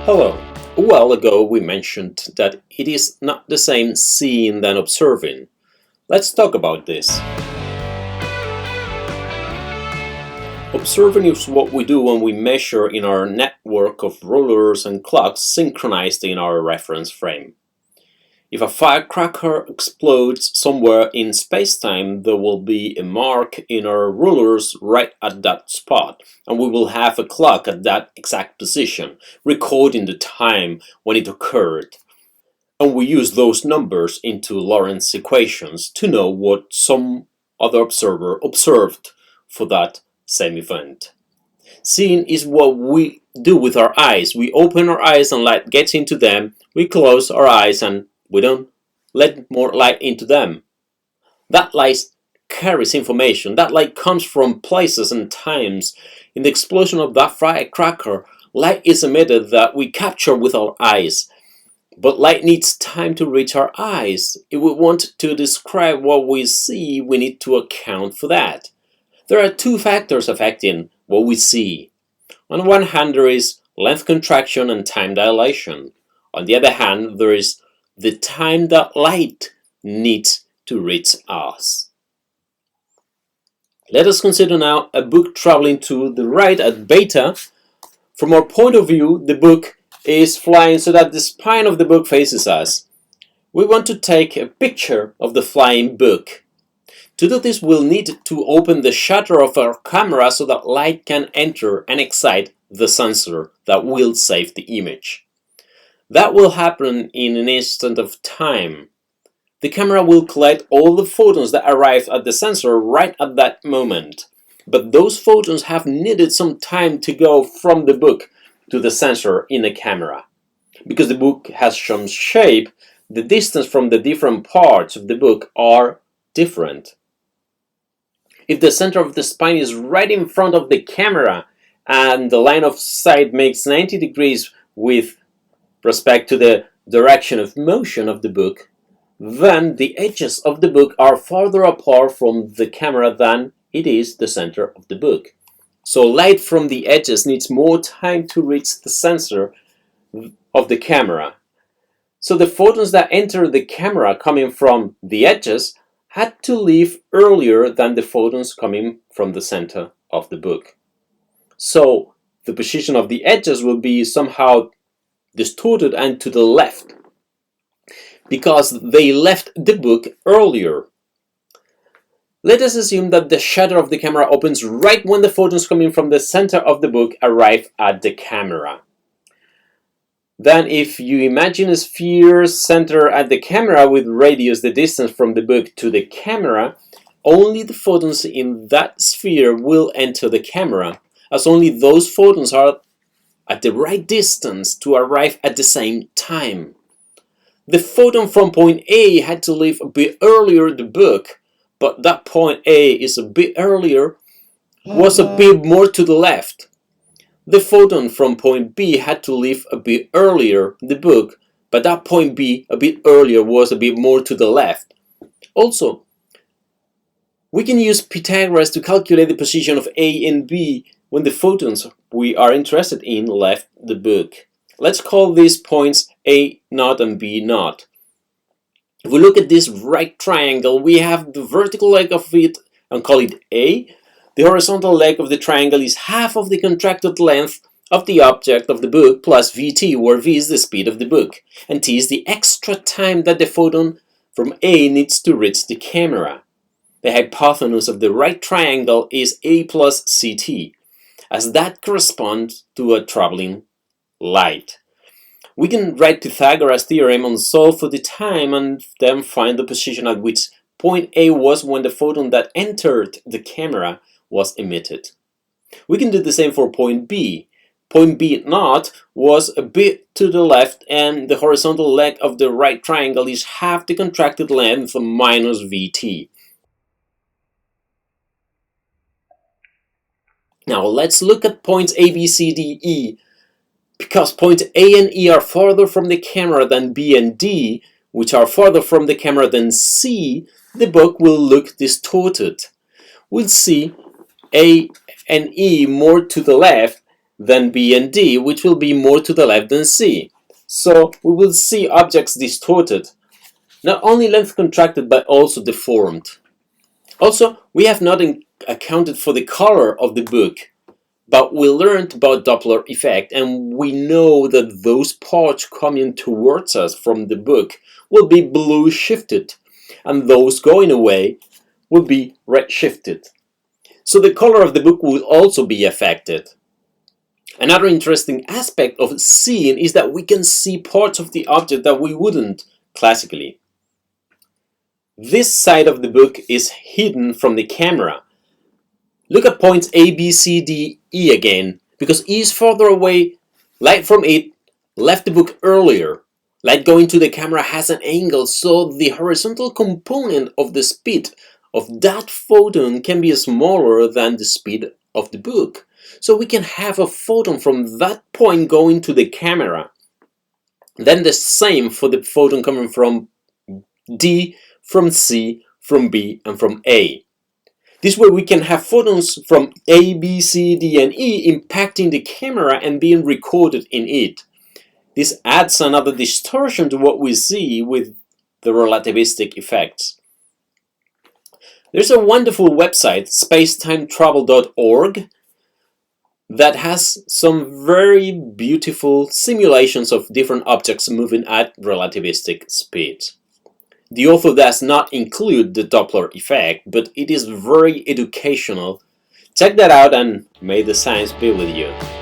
Hello. A while ago we mentioned that it is not the same seeing than observing. Let's talk about this. Observing is what we do when we measure in our network of rulers and clocks synchronized in our reference frame. If a firecracker explodes somewhere in spacetime, there will be a mark in our rulers right at that spot, and we will have a clock at that exact position, recording the time when it occurred. And we use those numbers into Lorentz equations to know what some other observer observed for that same event. Seeing is what we do with our eyes. We open our eyes and light gets into them, we close our eyes and we don't let more light into them. That light carries information. That light comes from places and times. In the explosion of that firecracker, light is emitted that we capture with our eyes. But light needs time to reach our eyes. If we want to describe what we see, we need to account for that. There are two factors affecting what we see. On the one hand, there is length contraction and time dilation. On the other hand, there is the time that light needs to reach us. Let us consider now a book traveling to the right at beta. From our point of view, the book is flying so that the spine of the book faces us. We want to take a picture of the flying book. To do this, we'll need to open the shutter of our camera so that light can enter and excite the sensor that will save the image. That will happen in an instant of time. The camera will collect all the photons that arrive at the sensor right at that moment. But those photons have needed some time to go from the book to the sensor in the camera. Because the book has some shape, the distance from the different parts of the book are different. If the center of the spine is right in front of the camera and the line of sight makes 90 degrees with respect to the direction of motion of the book, then the edges of the book are farther apart from the camera than it is the center of the book. So light from the edges needs more time to reach the sensor of the camera. So the photons that enter the camera coming from the edges had to leave earlier than the photons coming from the center of the book. So the position of the edges will be somehow distorted and to the left because they left the book earlier. Let us assume that the shutter of the camera opens right when the photons coming from the center of the book arrive at the camera. Then if you imagine a sphere center at the camera with radius the distance from the book to the camera, only the photons in that sphere will enter the camera, as only those photons are at the right distance to arrive at the same time. The photon from point A had to leave a bit earlier the book, but that point A is a bit earlier, was a bit more to the left. The photon from point B had to leave a bit earlier the book, but that point B a bit earlier was a bit more to the left. Also, we can use Pythagoras to calculate the position of A and B when the photons we are interested in left the book. Let's call these points A0 and B0. If we look at this right triangle, we have the vertical leg of it and call it A. The horizontal leg of the triangle is half of the contracted length of the object of the book plus Vt, where V is the speed of the book, and T is the extra time that the photon from A needs to reach the camera. The hypotenuse of the right triangle is A plus Ct, as that corresponds to a traveling light. We can write Pythagoras' theorem and solve for the time and then find the position at which point A was when the photon that entered the camera was emitted. We can do the same for point B. Point B0 was a bit to the left and the horizontal leg of the right triangle is half the contracted length minus Vt. Now let's look at points A, B, C, D, E. Because points A and E are farther from the camera than B and D, which are farther from the camera than C, the book will look distorted. We'll see A and E more to the left than B and D, which will be more to the left than C. So we will see objects distorted, not only length contracted but also deformed. Also, we have not accounted for the color of the book, but we learned about Doppler effect, and we know that those parts coming towards us from the book will be blue shifted, and those going away will be red shifted. So the color of the book will also be affected. Another interesting aspect of seeing is that we can see parts of the object that we wouldn't classically. This side of the book is hidden from the camera. Look at points A, B, C, D, E again, because E is further away. Light from it left the book earlier. Light going to the camera has an angle, so the horizontal component of the speed of that photon can be smaller than the speed of the book. So we can have a photon from that point going to the camera. Then the same for the photon coming from D, from C, from B, and from A. This way we can have photons from A, B, C, D, and E impacting the camera and being recorded in it. This adds another distortion to what we see with the relativistic effects. There's a wonderful website, spacetimetravel.org, that has some very beautiful simulations of different objects moving at relativistic speeds. The author does not include the Doppler effect, but it is very educational. Check that out, and may the science be with you.